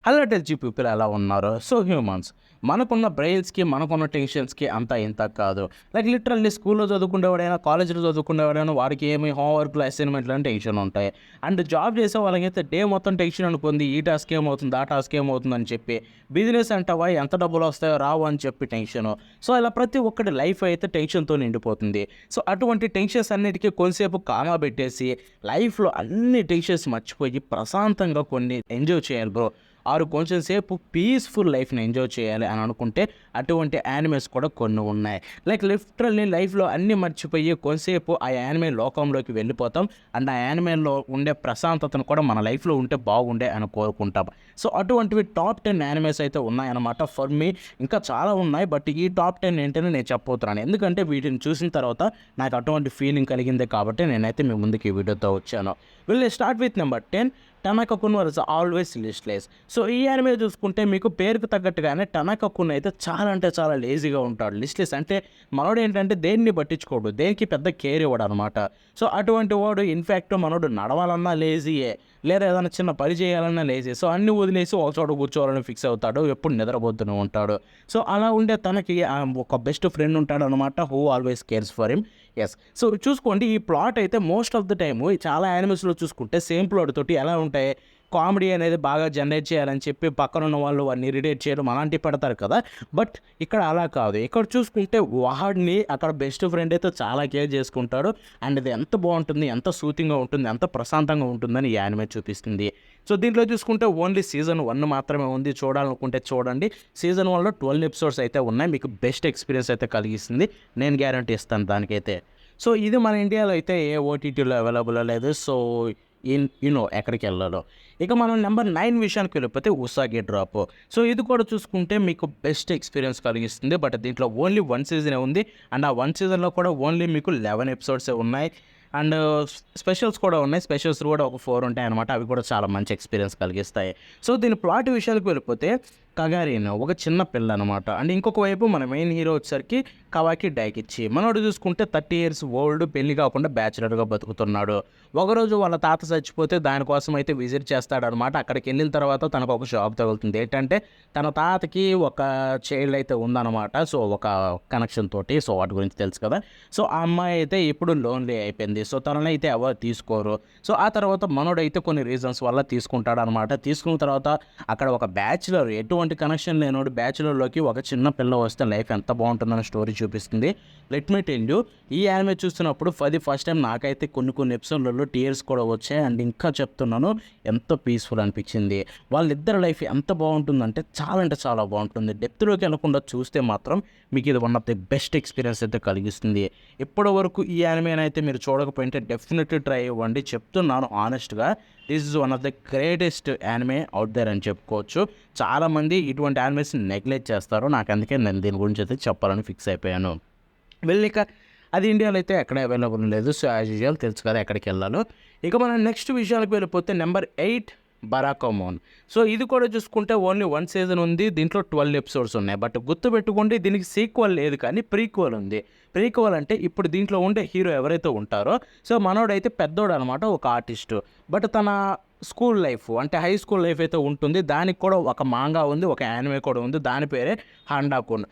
అలా టెల్చి పీపుల్ ఎలా ఉన్నారు. సో హ్యూమన్స్ మనకున్న బ్రెయిన్స్కి మనకున్న టెన్షన్స్కి అంతా ఇంత కాదు. లైక్ లిటరల్లీ స్కూల్లో చదువుకునేవాడైనా కాలేజీలో చదువుకునేవాడైనా వాడికి ఏమి హోంవర్క్లు అసైన్మెంట్లు అని టెన్షన్ ఉంటాయి. అండ్ జాబ్ చేసే వాళ్ళకైతే డే మొత్తం టెన్షన్ అనుకుంది. ఈ టాస్క్ ఏమవుతుంది, ఆ టాస్క్ ఏమవుతుంది అని చెప్పి. బిజినెస్ అంటావా ఎంత డబ్బులు వస్తాయో రావు అని చెప్పి టెన్షను. సో ఇలా ప్రతి ఒక్కటి లైఫ్ అయితే టెన్షన్తో నిండిపోతుంది. సో అటువంటి టెన్షన్స్ అన్నిటికీ కొంతసేపు కామా పెట్టేసి లైఫ్లో అన్ని టెన్షన్స్ మర్చిపోయి ప్రశాంతంగా కొన్ని ఎంజాయ్ చేయాలి బ్రో. ఆరు కొంచెం సేపు పీస్ఫుల్ లైఫ్ని ఎంజాయ్ చేయాలి అని అనుకుంటే అటువంటి యానిమేస్ కూడా కొన్ని ఉన్నాయి. లైక్ లిటరల్లీ లైఫ్లో అన్నీ మర్చిపోయి కొంతసేపు ఆ యానిమే లోకంలోకి వెళ్ళిపోతాం. అండ్ ఆ యానిమేలో ఉండే ప్రశాంతతను కూడా మన లైఫ్లో ఉంటే బాగుండే అని కోరుకుంటాం. సో అటువంటివి టాప్ 10 యానిమేస్ అయితే ఉన్నాయన్నమాట ఫర్ మీ. ఇంకా చాలా ఉన్నాయి, బట్ ఈ టాప్ 10 ఏంటని నేను చెప్పబోతున్నాను. ఎందుకంటే వీటిని చూసిన తర్వాత నాకు అటువంటి ఫీలింగ్ కలిగిందే కాబట్టి నేనైతే మీ ముందుకు ఈ వీడియోతో వచ్చాను. Will start with number 10. Tanaka kun was always listless. So ఈ యానిమే చూసుకుంటే మీకు పేరుకు తగ్గట్టుగానే టనాకా కున్ అయితే చాలా అంటే చాలా లేజీగా ఉంటాడు. లిస్ట్లెస్ అంటే మనోడు ఏంటంటే దేన్ని పట్టించుకోడు, దేనికి పెద్ద కేర్ ఇవ్వడు అనమాట. సో అటువంటి వాడు ఇన్ఫ్యాక్ట్ మనోడు నడవాలన్నా లేజీయే, లేదా ఏదైనా చిన్న పని చేయాలన్నా లేజీ. సో అన్ని వదిలేసి ఒక చోట కూర్చోవాలని ఫిక్స్ అవుతాడు, ఎప్పుడు నిద్రపోతూనే ఉంటాడు. సో అలా ఉండే తనకి ఒక బెస్ట్ ఫ్రెండ్ ఉంటాడు అనమాట, who always cares for him. Yes. So చూసుకోండి ఈ ప్లాట్ అయితే మోస్ట్ ఆఫ్ ద టైము చాలా యానిమల్స్లో చూసుకుంటే సేమ్ ప్లాట్ తోటి ఎలా ఉంటాయి, కామెడీ అనేది బాగా జనరేట్ చేయాలని చెప్పి పక్కన ఉన్న వాళ్ళు వాడిని ఇరిటేట్ చేయడం అలాంటివి పెడతారు కదా. బట్ ఇక్కడ అలా కాదు. ఇక్కడ చూసుకుంటే వాడిని అక్కడ బెస్ట్ ఫ్రెండ్ అయితే చాలా కేర్ చేసుకుంటాడు. అండ్ ఇది ఎంత బాగుంటుంది, ఎంత సూతింగ్గా ఉంటుంది, ఎంత ప్రశాంతంగా ఉంటుందని ఈ యానిమే చూపిస్తుంది. సో దీంట్లో చూసుకుంటే ఓన్లీ సీజన్ 1 మాత్రమే ఉంది. చూడాలనుకుంటే చూడండి. సీజన్ 1లో 12 ఎపిసోడ్స్ అయితే ఉన్నాయి. మీకు బెస్ట్ ఎక్స్పీరియన్స్ అయితే కలిగిస్తుంది, నేను గ్యారంటీ ఇస్తాను దానికైతే. సో ఇది మన ఇండియాలో అయితే ఏ ఓటీటీలో అవైలబుల్ లేదు. సో ఎక్కడికి వెళ్ళాలో. ఇక మనం నెంబర్ 9 విషయానికి వెళ్ళిపోతే ఉసాగి డ్రాప్. సో ఇది కూడా చూసుకుంటే మీకు బెస్ట్ ఎక్స్పీరియన్స్ కలిగిస్తుంది. బట్ దీంట్లో ఓన్లీ 1 సీజనే ఉంది. అండ్ ఆ 1 సీజన్లో కూడా ఓన్లీ మీకు 11 ఎపిసోడ్సే ఉన్నాయి. అండ్ స్పెషల్స్ కూడా ఉన్నాయి. స్పెషల్స్ కూడా ఒక 4 ఉంటాయి అనమాట. అవి కూడా చాలా మంచి ఎక్స్పీరియన్స్ కలిగిస్తాయి. సో దీని ప్లాట్ విషయానికి వెళ్ళిపోతే కగారిన్ ఒక చిన్న పిల్ల అనమాట. అండ్ ఇంకొక వైపు మన మెయిన్ హీరో వచ్చేసరికి కవాకి డైకిచ్చి. మనోడు చూసుకుంటే 30 years ఓల్డ్, పెళ్లి కాకుండా బ్యాచులర్గా బతుకుతున్నాడు. ఒకరోజు వాళ్ళ తాత చచ్చిపోతే దానికోసం అయితే విజిట్ చేస్తాడనమాట. అక్కడికి వెళ్ళిన తర్వాత తనకు ఒక షాప్ తగులుతుంది. ఏంటంటే తన తాతకి ఒక చైల్డ్ అయితే ఉందన్నమాట. సో ఒక కనెక్షన్ తోటి. సో వాటి గురించి తెలుసు కదా. సో ఆ అమ్మాయి అయితే ఇప్పుడు లోన్లీ అయిపోయింది. సో తననైతే ఎవరు తీసుకోరు. సో ఆ తర్వాత మనోడైతే కొన్ని రీజన్స్ వల్ల తీసుకుంటాడు అనమాట. తీసుకున్న తర్వాత అక్కడ ఒక బ్యాచులర్, ఎటువంటి కనెక్షన్ లేనోడు బ్యాచులర్లోకి ఒక చిన్న పిల్ల వస్తే లైఫ్ ఎంత బాగుంటుందని స్టోరీ చూపిస్తుంది. లెట్ మీ టెల్ యూ, ఈ యానిమే చూస్తున్నప్పుడు ఫస్ట్ టైం నాకైతే కొన్ని ఎపిసోడ్లలో టీయర్స్ కూడా వచ్చాయి. అండ్ ఇంకా చెప్తున్నాను, ఎంతో పీస్ఫుల్ అనిపించింది. వాళ్ళిద్దరి లైఫ్ ఎంత బాగుంటుందంటే చాలా బాగుంటుంది. డెప్త్లోకి వెళ్ళకుండా చూస్తే మాత్రం మీకు ఇది one of the best experience అయితే కలిగిస్తుంది. ఇప్పటి వరకు ఈ యానిమేని అయితే మీరు చూడకపోయింటే డెఫినెట్లీ ట్రై ఇవ్వండి. చెప్తున్నాను ఆనెస్ట్గా, this is one of the greatest anime out there అని చెప్పుకోవచ్చు. చాలామంది ఇటువంటి యానిమేస్ నెగ్లెక్ట్ చేస్తారు. నాకు అందుకే నేను దీని గురించి అయితే చెప్పాలని ఫిక్స్ అయిపోయాను. ఇక అది ఇండియాలో అయితే ఎక్కడ అవైలబుల్ లేదు. సో యాజ్ యూజువల్ తెలుసు కదా ఎక్కడికి వెళ్ళాలో. ఇక మనం నెక్స్ట్ విషయాలకు వెళ్ళిపోతే నెంబర్ 8 బరాకమోన్. సో ఇది కూడా చూసుకుంటే ఓన్లీ 1 సీజన్ ఉంది. దీంట్లో 12 ఎపిసోడ్స్ ఉన్నాయి. బట్ గుర్తుపెట్టుకోండి, దీనికి సీక్వల్ లేదు కానీ ప్రీక్వల్ ఉంది. ప్రీక్వల్ అంటే ఇప్పుడు దీంట్లో ఉండే హీరో ఎవరైతే ఉంటారో, సో మనోడైతే పెద్దోడు అనమాట, ఒక ఆర్టిస్టు. బట్ తన స్కూల్ లైఫ్ అంటే హై స్కూల్ లైఫ్ అయితే ఉంటుంది. దానికి కూడా ఒక మాంగా ఉంది, ఒక యానిమే కూడా ఉంది. దాని పేరే హాండాకూన్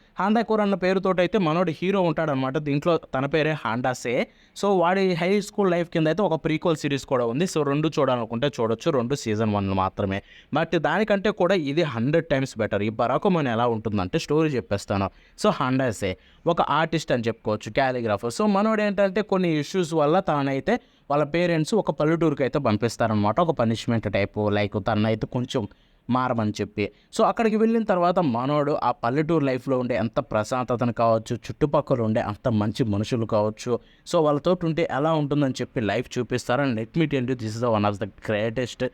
అన్న పేరుతోటి అయితే మనోడు హీరో ఉంటాడనమాట. దీంట్లో తన పేరే హాండాసే. సో వాడి హై స్కూల్ లైఫ్ కింద అయితే ఒక ప్రీక్వల్ సిరీస్ కూడా ఉంది. సో 2 చూడాలనుకుంటే చూడొచ్చు. 2 సీజన్ 1 మాత్రమే. బట్ దానికంటే కూడా ఇది 100 times బెటర్. ఈ బరాకమోన్ ఎలా ఉంటుందంటే స్టోరీ చెప్పేస్తాను. సో హాండాసే ఒక ఆర్టిస్ట్ అని చెప్పుకోవచ్చు, క్యాలిగ్రాఫర్. సో మనోడు ఏంటంటే కొన్ని ఇష్యూస్ వల్ల తనైతే వాళ్ళ పేరెంట్స్ ఒక పల్లెటూరుకి అయితే పంపిస్తారనమాట. ఒక పనిష్మెంట్ టైపు, లైక్ తనైతే కొంచెం మారమని చెప్పి. సో అక్కడికి వెళ్ళిన తర్వాత మనోడు ఆ పల్లెటూరు లైఫ్లో ఉండే ఎంత ప్రశాంతతను కావచ్చు, చుట్టుపక్కల ఉండే అంత మంచి మనుషులు కావచ్చు, సో వాళ్ళతో ఉంటే ఎలా ఉంటుందని చెప్పి లైఫ్ చూపిస్తారని. Let me tell you, this is one of the greatest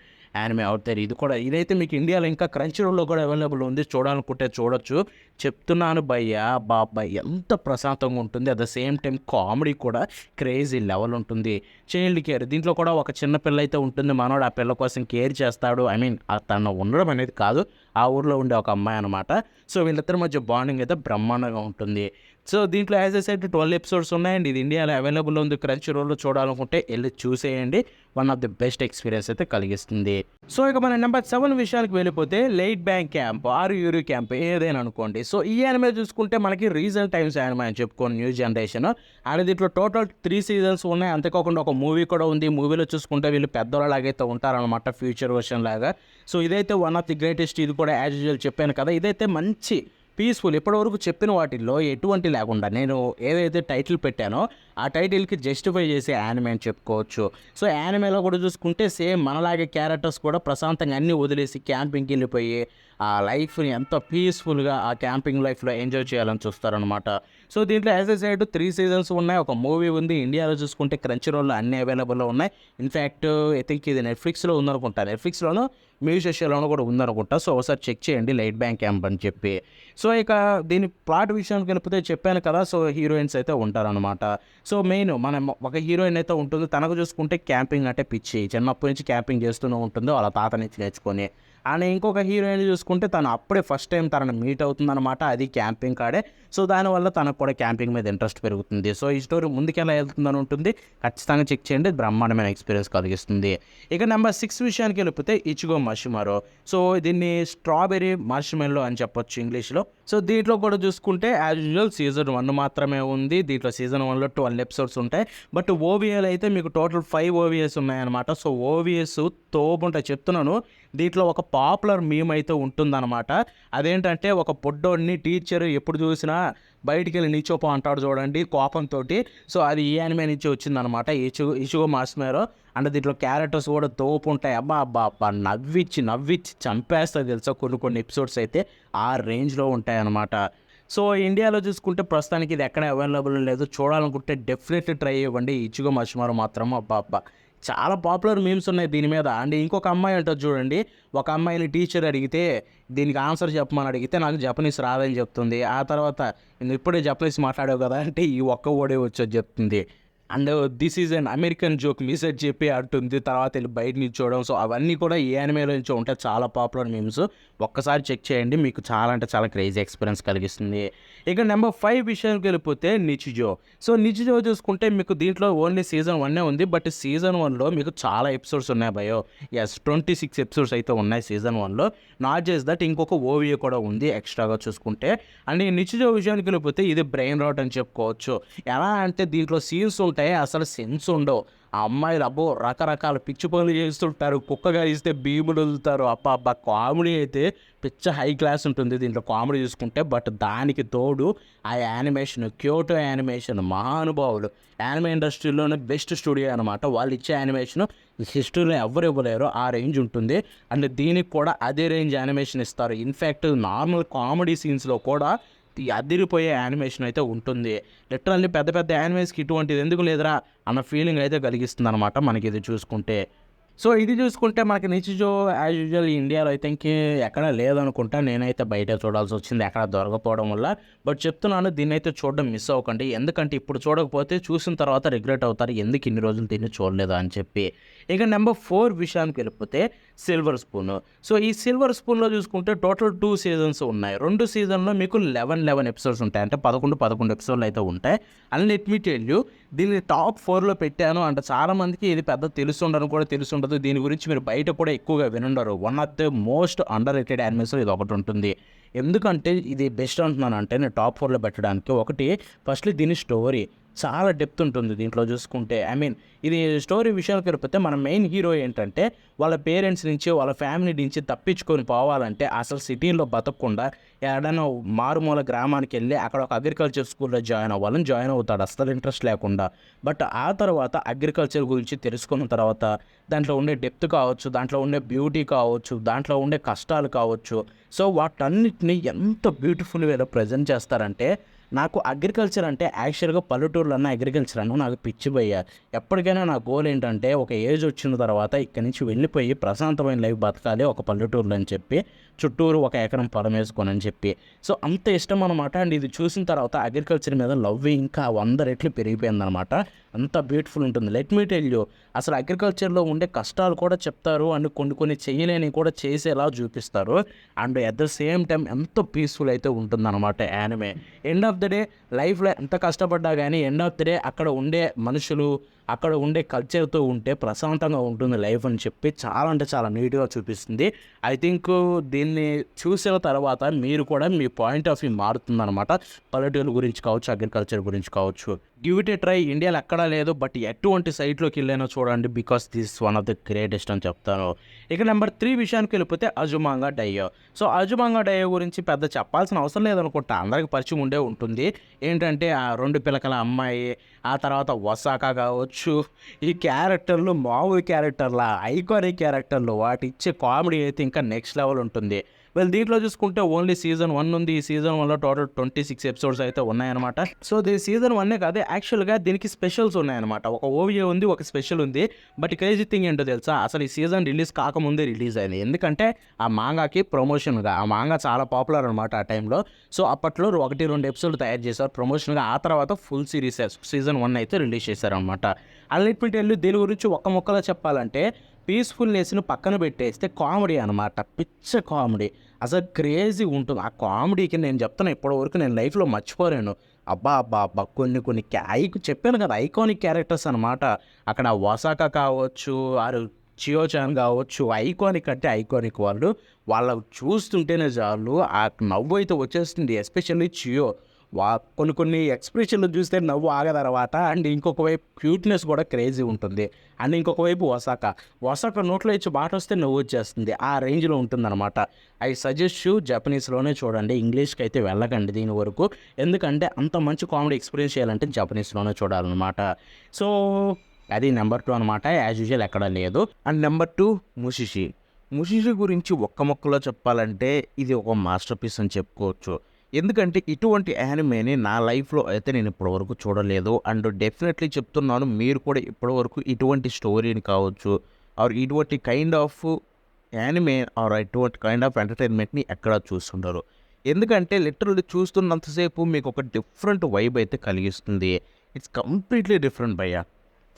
anime out there. ఇదైతే మీకు ఇండియాలో ఇంకా క్రంచీరోల్లో కూడా అవైలబుల్ ఉంది. చూడాలనుకుంటే చూడొచ్చు. చెప్తున్నాను భయ్యా బాబాయ్, ఎంత ప్రశాంతంగా ఉంటుంది. At the same time comedy కూడా క్రేజీ లెవెల్ ఉంటుంది. చైల్డ్ కేర్ దీంట్లో కూడా ఒక చిన్న పిల్ల అయితే ఉంటుంది. మనోడు ఆ పిల్ల కోసం కేర్ చేస్తాడు. ఐ మీన్ తను ఉండడం అనేది కాదు, ఆ ఊర్లో ఉండే ఒక అమ్మాయి అనమాట. సో వీళ్ళిద్దరి మధ్య బాండింగ్ అయితే బ్రహ్మాండంగా ఉంటుంది. సో దీంట్లో యాజ్ ఎ సెడ్ 12 ఎపిసోడ్స్ ఉన్నాయండి. ఇది ఇండియాలో అవైలబుల్ ఉంది. క్రంచ్ రోల్లో చూడాలనుకుంటే వెళ్ళి చూసేయండి. One of the best experience అయితే కలిగిస్తుంది. సో ఇక మన నెంబర్ 7 విషయానికి వెళ్ళిపోతే laid back camp or Yuru camp ఏదైనా అనుకోండి. సో ఈ యానిమే చూసుకుంటే మనకి రీసెంట్ టైమ్స్ యానిమే అని చెప్పుకోండి, న్యూ జనరేషన్. అండ్ దీంట్లో టోటల్ 3 సీజన్స్ ఉన్నాయి. అంతేకాకుండా ఒక మూవీ కూడా ఉంది. మూవీలో చూసుకుంటే వీళ్ళు పెద్దవాళ్ళలాగైతే ఉంటారనమాట, ఫ్యూచర్ వర్షన్ లాగా. సో ఇదైతే వన్ ఆఫ్ ది గ్రేటెస్ట్. ఇది కూడా యాజ్ యూజువల్ చెప్పాను కదా, ఇదైతే మంచి పీస్ఫుల్. ఇప్పటివరకు చెప్పిన వాటిల్లో ఎటువంటి లేకుండా నేను ఏదైతే టైటిల్ పెట్టానో ఆ టైటిల్కి జస్టిఫై చేసే యానిమే అని చెప్పుకోవచ్చు. సో యానిమేలో కూడా చూసుకుంటే సేమ్ మనలాగే క్యారెక్టర్స్ కూడా ప్రశాంతంగా అన్నీ వదిలేసి క్యాంపింగ్కి వెళ్ళిపోయి ఆ లైఫ్ని ఎంతో పీస్ఫుల్గా ఆ క్యాంపింగ్ లైఫ్లో ఎంజాయ్ చేయాలని చూస్తారనమాట. సో దీంట్లో యాజ్ ఎ సైడ్ 3 సీజన్స్ ఉన్నాయి. ఒక మూవీ ఉంది. ఇండియాలో చూసుకుంటే క్రంచ్ రోల్లో అన్ని అవైలబుల్లో ఉన్నాయి. ఇన్ఫ్యాక్ట్ ఐ థింక్ ఇది నెట్ఫ్లిక్స్లో ఉందనుకుంటా, నెట్ఫ్లిక్స్లోనూ మ్యూజిషియాలోనూ కూడా ఉందనుకుంటా. సో ఒకసారి చెక్ చేయండి లైట్ బ్యాంక్ క్యాంప్ అని చెప్పి. సో ఇక దీని ప్లాట్ విషయానికి వెళ్ళిపోతే చెప్పాను కదా, సో హీరోయిన్స్ అయితే ఉంటారనమాట. సో మెయిన్ మనం ఒక హీరోయిన్ అయితే ఉంటుంది. తనకు చూసుకుంటే క్యాంపింగ్ అంటే పిచ్చి, చిన్నప్పటి నుంచి క్యాంపింగ్ చేస్తూనే ఉంటుంది వాళ్ళ తాత నుంచి నేర్చుకొని. అండ్ ఇంకొక హీరోయిన్ చూసుకుంటే తను అప్పుడే ఫస్ట్ టైం తనని మీట్ అవుతుందన్నమాట, అది క్యాంపింగ్ కాడే. సో దానివల్ల తనకు కూడా క్యాంపింగ్ మీద ఇంట్రెస్ట్ పెరుగుతుంది. సో ఈ స్టోరీ ముందుకెలా వెళ్తుందని ఉంటుంది, ఖచ్చితంగా చెక్ చేయండి. బ్రహ్మాండమైన ఎక్స్పీరియన్స్ కలిగిస్తుంది. ఇక నెంబర్ 6 విషయానికి వెళ్ళిపోతే ఇచిగో మషిమారో. సో దీన్ని స్ట్రాబెర్రీ మార్ష్మెల్లో అని చెప్పొచ్చు ఇంగ్లీష్లో. సో దీంట్లో కూడా చూసుకుంటే యాజ్ యూజువల్ సీజన్ 1 మాత్రమే ఉంది. దీంట్లో సీజన్ 1లో 12 ఎపిసోడ్స్ ఉంటాయి. బట్ ఓవిఎల్ అయితే మీకు టోటల్ 5 ఓవిఎస్ ఉన్నాయన్నమాట. సో ఓవిఎస్ తోపుంటాయి చెప్తున్నాను. దీంట్లో ఒక పాపులర్ మీమ్ అయితే ఉంటుందన్నమాట. అదేంటంటే ఒక పొడ్డోడిని టీచర్ ఎప్పుడు చూసినా బయటికి వెళ్ళి నిల్చోపో అంటాడు చూడండి కోపంతో. సో అది ఈ యానిమే నుంచి వచ్చిందనమాట, ఇచిగో మషిమారో. అంటే దీంట్లో క్యారెక్టర్స్ కూడా తోపు ఉంటాయి. అబ్బా అబ్బా అబ్బా నవ్విచ్చి చంపేస్తుంది తెలుసా. కొన్ని ఎపిసోడ్స్ అయితే ఆ రేంజ్లో ఉంటాయన్నమాట. సో ఇండియాలో చూసుకుంటే ప్రస్తుతానికి ఇది ఎక్కడ అవైలబుల్ లేదు. చూడాలనుకుంటే డెఫినెట్లీ ట్రై ఇవ్వండి. ఇచిగో మషిమారో మాత్రం అబ్బా అబ్బా చాలా పాపులర్ మీమ్స్ ఉన్నాయి దీని మీద. అండ్ ఇంకొక అమ్మాయి ఉంటుంది చూడండి, ఒక అమ్మాయిని టీచర్ అడిగితే దీనికి ఆన్సర్ చెప్పమని అడిగితే నాకు జపనీస్ రాదని చెప్తుంది. ఆ తర్వాత నేను ఇప్పుడే జపనీస్ మాట్లాడావు కదా అంటే ఈ ఒక్క ఓడే వచ్చి చెప్తుంది. And this is an American joke మిసెట్ చెప్పి అంటుంది. తర్వాత వెళ్ళి బయట నిల్చోవడం. సో అవన్నీ కూడా ఈ యానిమేలో నుంచి ఉంటాయి, చాలా పాపులర్ మీమ్స్. ఒక్కసారి చెక్ చేయండి, మీకు చాలా అంటే చాలా క్రేజీ ఎక్స్పీరియన్స్ కలిగిస్తుంది. ఇక నెంబర్ 5 విషయానికి వెళ్ళిపోతే నిచిజో. సో నిచిజో చూసుకుంటే మీకు దీంట్లో ఓన్లీ సీజన్ 1 ఉంది. బట్ సీజన్ 1లో మీకు చాలా ఎపిసోడ్స్ ఉన్నాయి భయో. ఎస్ 26 ఎపిసోడ్స్ అయితే ఉన్నాయి సీజన్ 1లో. నాట్ జస్ట్ దట్ ఇంకొక ఓవిఏ కూడా ఉంది ఎక్స్ట్రాగా చూసుకుంటే. అండ్ ఈ నిచిజో విషయానికి వెళ్ళిపోతే ఇది బ్రెయిన్ రాట్ అని చెప్పుకోవచ్చు. ఎలా అంటే దీంట్లో సీన్స్ ఉంటాయి అసలు సెన్స్ ఉండవు. ఆ అమ్మాయిలు అబ్బో రకరకాల పిచ్చి పనులు చేస్తుంటారు, కుక్కగా ఇస్తే భీములు వదులుతారు. అబ్బా కామెడీ అయితే పిచ్చ హై క్లాస్ ఉంటుంది దీంట్లో కామెడీ చూసుకుంటే. బట్ దానికి తోడు ఆ యానిమేషన్, క్యోటో యానిమేషన్ మహానుభావులు. యానిమే ఇండస్ట్రీలోనే బెస్ట్ స్టూడియో అనమాట. వాళ్ళు ఇచ్చే యానిమేషన్ హిస్టరీలో ఎవరు ఇవ్వలేరు, ఆ రేంజ్ ఉంటుంది. అండ్ దీనికి కూడా అదే రేంజ్ యానిమేషన్ ఇస్తారు. ఇన్ఫ్యాక్ట్ నార్మల్ కామెడీ సీన్స్లో కూడా అదిరిపోయే యానిమేషన్ అయితే ఉంటుంది. లిటరల్లీ పెద్ద పెద్ద యానిమేస్కి ఇటువంటిది ఎందుకు లేదురా అన్న ఫీలింగ్ అయితే కలిగిస్తుంది అనమాట మనకి ఇది చూసుకుంటే. సో ఇది చూసుకుంటే మనకి నిచిజో యాజ్ యూజువల్ ఇండియాలో అయితే ఎక్కడ లేదనుకుంటా. నేనైతే బయట చూడాల్సి వచ్చింది ఎక్కడ దొరకపోవడం వల్ల. బట్ చెప్తున్నాను దీన్ని అయితే చూడడం మిస్ అవ్వకండి. ఎందుకంటే ఇప్పుడు చూడకపోతే చూసిన తర్వాత రిగ్రెట్ అవుతారు, ఎందుకు ఇన్ని రోజులు దీన్ని చూడలేదు అని చెప్పి. ఇక నెంబర్ 4 విషయానికి వెళ్ళిపోతే సిల్వర్ స్పూన్. సో ఈ సిల్వర్ స్పూన్లో చూసుకుంటే టోటల్ 2 సీజన్స్ ఉన్నాయి. 2 సీజన్లో మీకు 11 ఎపిసోడ్స్ ఉంటాయి. అంటే 11 ఎపిసోడ్లు అయితే ఉంటాయి. And let me tell you, దీన్ని టాప్ 4లో పెట్టాను అంటే చాలామందికి ఇది పెద్ద తెలుసుండను కూడా తెలుసుండదు. దీని గురించి మీరు బయట కూడా ఎక్కువగా వినుండరు. One of the most underrated యానిమేస్లో ఇది ఒకటి ఉంటుంది. ఎందుకంటే ఇది బెస్ట్ అంటున్నాను అంటే నేను టాప్ 4లో పెట్టడానికి. ఒకటి ఫస్ట్లీ దీని స్టోరీ చాలా డెప్త్ ఉంటుంది దీంట్లో చూసుకుంటే. ఐ మీన్ ఇది స్టోరీ విషయానికి వెళ్ళిపోతే మన మెయిన్ హీరో ఏంటంటే వాళ్ళ పేరెంట్స్ నుంచి వాళ్ళ ఫ్యామిలీ నుంచి తప్పించుకొని పోవాలంటే అసలు సిటీలో బతకకుండా ఏదైనా మారుమూల గ్రామానికి వెళ్ళి అక్కడ ఒక అగ్రికల్చర్ స్కూల్లో జాయిన్ అవుతాడు అసలు ఇంట్రెస్ట్ లేకుండా. బట్ ఆ తర్వాత అగ్రికల్చర్ గురించి తెలుసుకున్న తర్వాత దాంట్లో ఉండే డెప్త్ కావచ్చు, దాంట్లో ఉండే బ్యూటీ కావచ్చు, దాంట్లో ఉండే కష్టాలు కావచ్చు. సో వాటన్నిటిని ఎంత బ్యూటిఫుల్ వేలో ప్రజెంట్ చేస్తారంటే నాకు అగ్రికల్చర్ అంటే యాక్చువల్గా పల్లెటూరులో అన్న అగ్రికల్చర్ అన్న నాకు పిచ్చిపోయా. ఎప్పటికైనా నా గోల్ ఏంటంటే ఒక ఏజ్ వచ్చిన తర్వాత ఇక్కడి నుంచి వెళ్ళిపోయి ప్రశాంతమైన లైఫ్ బతకాలి ఒక పల్లెటూరులో అని చెప్పి, చుట్టూరు 1 ఎకరం పొలం వేసుకొని అని చెప్పి. సో అంత ఇష్టం అనమాట. అండ్ ఇది చూసిన తర్వాత అగ్రికల్చర్ మీద లవ్ ఇంకా 100 రెట్లు పెరిగిపోయిందనమాట. అంత బ్యూటిఫుల్ ఉంటుంది. లెట్ మీ టెల్ యూ, అసలు అగ్రికల్చర్లో ఉండే కష్టాలు కూడా చెప్తారు అండ్ కొన్ని చేయలేని కూడా చేసేలా చూపిస్తారు. And at the same time ఎంతో పీస్ఫుల్ అయితే ఉంటుందన్నమాట anime. End of the day లైఫ్లో ఎంత కష్టపడ్డా కానీ ఎండ్ ఆఫ్ ద డే అక్కడ ఉండే మనుషులు, అక్కడ ఉండే కల్చర్తో ఉంటే ప్రశాంతంగా ఉంటుంది లైఫ్ అని చెప్పి చాలా అంటే చాలా నీట్గా చూపిస్తుంది. ఐ థింక్ దీన్ని చూసిన తర్వాత మీరు కూడా మీ పాయింట్ ఆఫ్ వ్యూ మారుతుందన్నమాట. పల్లెటూరు గురించి కావచ్చు, అగ్రికల్చర్ గురించి కావచ్చు. Give it A try. ఇండియాలో ఎక్కడా లేదు, బట్ ఎటువంటి సైట్లోకి వెళ్ళైనా చూడండి, because this one of the greatest అని చెప్తాను. ఇక నెంబర్ 3 విషయానికి వెళ్ళిపోతే అజుమాంగా డయ్యో. సో అజుమాంగా డయ్యో గురించి పెద్ద చెప్పాల్సిన అవసరం లేదనుకుంటా, అందరికి పరిచయం ఉండే ఉంటుంది. ఏంటంటే ఆ 2 పిలకల అమ్మాయి, ఆ తర్వాత వసాకా కావచ్చు, ఈ క్యారెక్టర్లు మామూలు క్యారెక్టర్లా, ఐకానిక్ క్యారెక్టర్లు, వాటి ఇచ్చే కామెడీ అయితే ఇంకా నెక్స్ట్ లెవెల్ ఉంటుంది. దీంట్లో చూసుకుంటే ఓన్లీ సీజన్ 1 ఉంది. ఈ సీజన్ 1లో టోటల్ 26 ఎపిసోడ్స్ అయితే ఉన్నాయన్నమాట. సో సీజన్ 1 కాదు, యాక్చువల్గా దీనికి స్పెషల్స్ ఉన్నాయన్నమాట. ఒక ఓవిఏ ఉంది, ఒక స్పెషల్ ఉంది. బట్ క్రేజీ థింగ్ ఏంటో తెలుసా, అసలు ఈ సీజన్ రిలీజ్ కాకముందే రిలీజ్ అయింది. ఎందుకంటే ఆ మాంగాకి ప్రమోషన్గా, ఆ మాంగా చాలా పాపులర్ అనమాట ఆ టైంలో. సో అప్పట్లో 1-2 ఎపిసోడ్లు తయారు చేశారు ప్రమోషన్గా. ఆ తర్వాత ఫుల్ సిరీస్ సీజన్ 1 అయితే రిలీజ్ చేశారనమాట. అన్లిమిటెడ్ వెళ్ళి దీని గురించి ఒక్క ముక్కలో చెప్పాలంటే, పీస్ఫుల్నెస్ను పక్కన పెట్టేస్తే కామెడీ అనమాట, పిచ్చ కామెడీ, అసలు క్రేజీ ఉంటుంది. ఆ కామెడీకి నేను చెప్తాను, ఇప్పటివరకు నేను లైఫ్లో మర్చిపోలేను. అబ్బా అబ్బా అబ్బా, కొన్ని చెప్పాను కదా, ఐకానిక్ క్యారెక్టర్స్ అనమాట. అక్కడ వసాకా కావచ్చు, ఆరు చియోచాన్ కావచ్చు, ఐకానిక్ అంటే ఐకానిక్ వాళ్ళు. వాళ్ళ చూస్తుంటేనే చాలు ఆ నవ్వు అయితే వచ్చేస్తుంది. ఎస్పెషల్లీ చియో, కొన్ని ఎక్స్ప్రెషన్లు చూస్తే నవ్వు ఆగదనమాట. అండ్ ఇంకొక వైపు క్యూట్నెస్ కూడా క్రేజీ ఉంటుంది. అండ్ ఇంకొక వైపు వసాక నోట్లో ఇచ్చి మాట వస్తే నవ్వు వచ్చేస్తుంది, ఆ రేంజ్లో ఉంటుందన్నమాట. ఐ సజెస్ట్ యూ జపనీస్లోనే చూడండి, ఇంగ్లీష్కి అయితే వెళ్ళకండి దీని వరకు. ఎందుకంటే అంత మంచి కామెడీ ఎక్స్పీరియన్స్ చేయాలంటే జపనీస్లోనే చూడాలన్నమాట. సో అది నెంబర్ 2 అనమాట, యాజ్ యూజువల్ ఎక్కడ లేదు. అండ్ నెంబర్ 2 ముషిషి గురించి ఒక్క మొక్కలో చెప్పాలంటే ఇది ఒక మాస్టర్ పీస్ అని చెప్పుకోవచ్చు. ఎందుకంటే ఇటువంటి యానిమేని నా లైఫ్లో అయితే నేను ఇప్పటివరకు చూడలేదు. అండ్ డెఫినెట్లీ చెప్తున్నాను, మీరు కూడా ఇప్పటివరకు ఇటువంటి స్టోరీని కావచ్చు, ఆర్ ఇటువంటి కైండ్ ఆఫ్ యానిమే ఆర్ ఇటువంటి కైండ్ ఆఫ్ ఎంటర్టైన్మెంట్ని ఎక్కడ చూస్తుంటారు. ఎందుకంటే లిటరల్లీ చూస్తున్నంతసేపు మీకు ఒక డిఫరెంట్ వైబ్ అయితే కలిగిస్తుంది. ఇట్స్ కంప్లీట్లీ డిఫరెంట్ భయ్యా.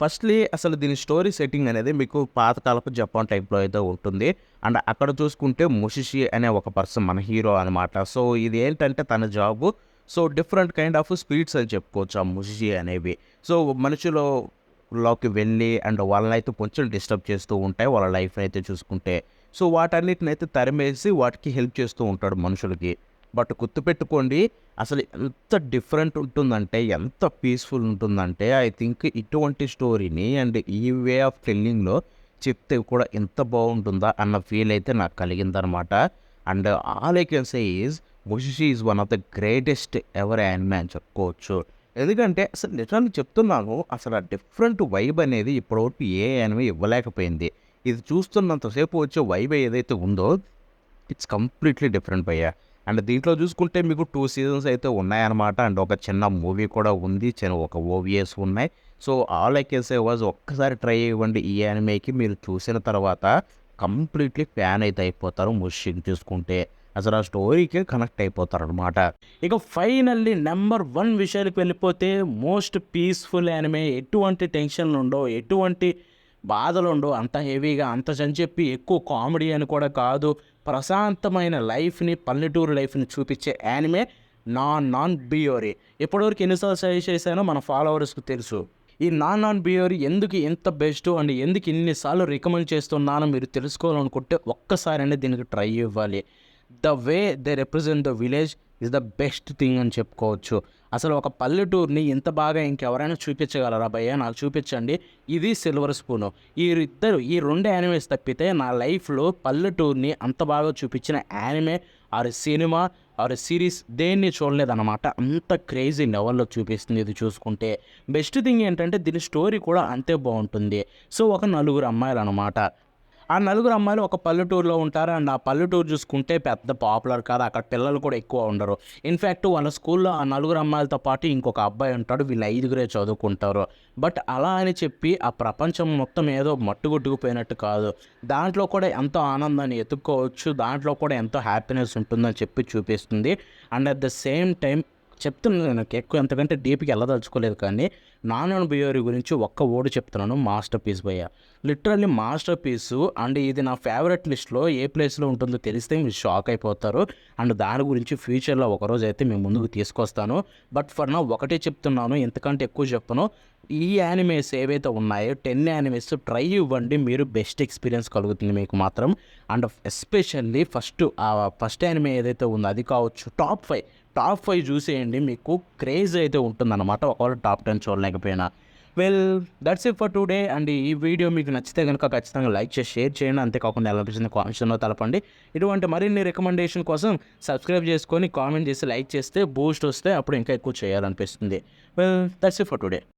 ఫస్ట్లీ అసలు దీని స్టోరీ సెట్టింగ్ అనేది మీకు పాతకాలపు జపాన్ టైప్లో అయితే ఉంటుంది. అండ్ అక్కడ చూసుకుంటే ముషిషి అనే ఒక పర్సన్ మన హీరో అనమాట. సో ఇది ఏంటంటే తన job. So different kind of speeds అని చెప్పుకోవచ్చు ఆ ముషిషి అనేవి. సో మనుషులలోకి వెళ్ళి అండ్ వాళ్ళని అయితే కొంచెం డిస్టర్బ్ చేస్తూ ఉంటాయి వాళ్ళ లైఫ్ అయితే చూసుకుంటే. సో వాటన్నిటిని అయితే తరిమేసి వాటికి హెల్ప్ చేస్తూ ఉంటాడు మనుషులకి. బట్ గుర్తుపెట్టుకోండి, అసలు ఎంత డిఫరెంట్ ఉంటుందంటే, ఎంత పీస్ఫుల్ ఉంటుందంటే, ఐ థింక్ ఇటువంటి స్టోరీని అండ్ ఈ వే ఆఫ్ టెల్లింగ్లో చెప్తే కూడా ఎంత బాగుంటుందా అన్న ఫీల్ అయితే నాకు కలిగిందనమాట. And all I can say is Mushishi is one of the greatest ever anime అని చెప్పుకోవచ్చు. ఎందుకంటే అసలు నిజాన్ని చెప్తున్నాను, అసలు ఆ డిఫరెంట్ వైబ్ అనేది ఇప్పటివరకు ఏ యానిమే ఇవ్వలేకపోయింది. ఇది చూస్తున్నంతసేపు వచ్చే వైబ్ ఏదైతే ఉందో ఇట్స్ కంప్లీట్లీ డిఫరెంట్ భయ్యా. అండ్ దీంట్లో చూసుకుంటే మీకు 2 సీజన్స్ అయితే ఉన్నాయన్నమాట. అండ్ ఒక చిన్న మూవీ కూడా ఉంది, ఒక ఓవిఎస్ ఉన్నాయి. So all I can say was ఒక్కసారి ట్రై ఇవ్వండి ఈ యానిమేకి. మీరు చూసిన తర్వాత కంప్లీట్లీ ఫ్యాన్ అయితే అయిపోతారు. ముషిషిని చూసుకుంటే అసలు ఆ స్టోరీకి కనెక్ట్ అయిపోతారు అనమాట. ఇక ఫైనల్లీ నెంబర్ 1 విషయానికి వెళ్ళిపోతే, మోస్ట్ పీస్ఫుల్ యానిమే, ఎటువంటి టెన్షన్లు ఉండవు, ఎటువంటి బాధలు ఉండవు, అంత హెవీగా అంత అని చెప్పి ఎక్కువ కామెడీ అని కూడా కాదు, ప్రశాంతమైన లైఫ్ని, పల్లెటూరు లైఫ్ని చూపించే యానిమే నాన్ బియోరీ. ఇప్పటివరకు ఎన్నిసార్లు సజెస్ట్ చేశానో మన ఫాలోవర్స్కి తెలుసు. ఈ నాన్ బియోరీ ఎందుకు ఎంత బెస్ట్ అండ్ ఎందుకు ఇన్నిసార్లు రికమెండ్ చేస్తున్నానో మీరు తెలుసుకోవాలనుకుంటే ఒక్కసారైనా దీనికి ట్రై ఇవ్వాలి. The way they represent the village is the best thing అని చెప్పుకోవచ్చు. అసలు ఒక పల్లెటూరుని ఇంత బాగా ఇంకెవరైనా చూపించగలరా భయ్యా, నాకు చూపించండి. ఇది సిల్వర్ స్పూను. ఈ 2 యానిమేస్ తప్పితే నా లైఫ్లో పల్లెటూరుని అంత బాగా చూపించిన anime or cinema or series దేన్ని చూడలేదన్నమాట. అంత క్రేజీ లెవెల్లో చూపిస్తుంది ఇది చూసుకుంటే. బెస్ట్ థింగ్ ఏంటంటే దీని స్టోరీ కూడా అంతే బాగుంటుంది. సో ఒక 4 అమ్మాయిలు అనమాట. ఆ 4 అమ్మాయిలు ఒక పల్లెటూరులో ఉంటారు. అండ్ ఆ పల్లెటూరు చూసుకుంటే పెద్ద పాపులర్ కాదు, అక్కడ పిల్లలు కూడా ఎక్కువ ఉండరు. ఇన్ఫ్యాక్ట్ వాళ్ళ స్కూల్లో ఆ 4 అమ్మాయిలతో పాటు ఇంకొక అబ్బాయి ఉంటాడు, వీళ్ళు 5గురే చదువుకుంటారు. బట్ అలా అని చెప్పి ఆ ప్రపంచం మొత్తం ఏదో మట్టుగొట్టుకుపోయినట్టు కాదు, దాంట్లో కూడా ఎంతో ఆనందాన్ని ఎత్తుక్కోవచ్చు, దాంట్లో కూడా ఎంతో హ్యాపీనెస్ ఉంటుందని చెప్పి చూపిస్తుంది. And at the same time చెప్తున్నాను, నాకు ఎక్కువ ఎంతకంటే డీప్‌గా ఎళ్ళదలుచుకోలేదు కానీ, 'నాన్నను బియోరి' గురించి ఒక్క వర్డ్ చెప్తున్నాను, మాస్టర్ పీస్ భయ్యా. Literally master piece. అండ్ ఇది నా ఫేవరెట్ లిస్ట్‌లో ఏ ప్లేస్‌లో ఉంటుందో తెలిస్తే మీరు షాక్ అయిపోతారు. అండ్ దాని గురించి ఫ్యూచర్‌లో ఒకరోజైతే మీ ముందుకు తీసుకొస్తాను. బట్ ఫర్ నౌ ఒకటే చెప్తున్నాను, ఇంతకంటే ఎక్కువ చెప్పను. ఈ యానిమేస్ ఏవైతే ఉన్నాయో 10 యానిమేస్ ట్రై ఇవ్వండి, మీరు బెస్ట్ ఎక్స్‌పీరియన్స్ కలుగుతుంది మీకు మాత్రం. అండ్ ఎస్పెషల్లీ ఫస్ట్ యానిమే ఏదైతే ఉందో అది కావచ్చు, టాప్ 5 చూసేయండి, మీకు క్రేజ్ అయితే ఉంటుందన్నమాట, ఒకవేళ టాప్ 10 చూడలేకపోయినా. Well, that's it for today. అండ్ ఈ వీడియో మీకు నచ్చితే కనుక ఖచ్చితంగా లైక్ చేసి షేర్ చేయండి. అంతేకాకుండా ఎలా అనిపించింది కామెంట్స్‌లో తెలపండి. ఇటువంటి మరిన్ని రికమెండేషన్ కోసం సబ్స్క్రైబ్ చేసుకొని, కామెంట్ చేసి, లైక్ చేస్తే బూస్ట్ వస్తే అప్పుడు ఇంకా ఎక్కువ చేయాలనిపిస్తుంది. Well, that's it for today.